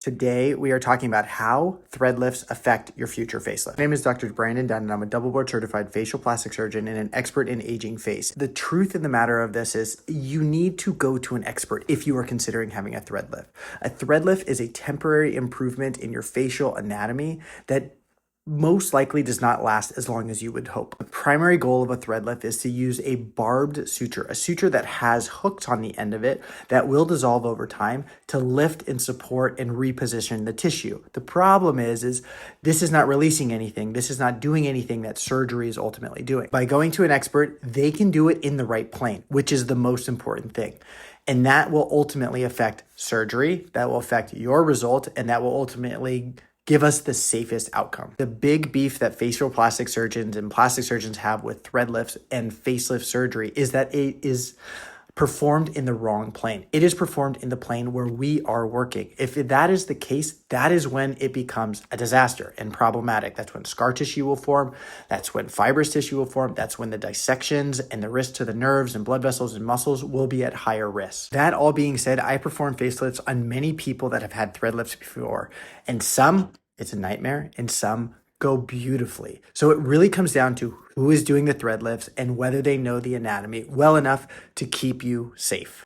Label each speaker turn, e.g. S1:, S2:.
S1: Today, we are talking about how thread lifts affect your future facelift. My name is Dr. Brandon Dunn, and I'm a double board certified facial plastic surgeon and an expert in aging face. The truth in the matter of this is you need to go to an expert if you are considering having a thread lift. A thread lift is a temporary improvement in your facial anatomy that most likely does not last as long as you would hope. The primary goal of a thread lift is to use a barbed suture, a suture that has hooks on the end of it that will dissolve over time to lift and support and reposition the tissue. The problem is this is not releasing anything. This is not doing anything that surgery is ultimately doing. By going to an expert, they can do it in the right plane, which is the most important thing. And that will ultimately affect surgery, that will affect your result, and that will ultimately give us the safest outcome. The big beef that facial plastic surgeons and plastic surgeons have with thread lifts and facelift surgery is that it is performed in the wrong plane. It is performed in the plane where we are working. If that is the case, that is when it becomes a disaster and problematic. That's when scar tissue will form. That's when fibrous tissue will form. That's when the dissections and the risk to the nerves and blood vessels and muscles will be at higher risk. That all being said, I perform facelifts on many people that have had thread lifts before, and some it's a nightmare, and some go beautifully. So it really comes down to who is doing the thread lifts and whether they know the anatomy well enough to keep you safe.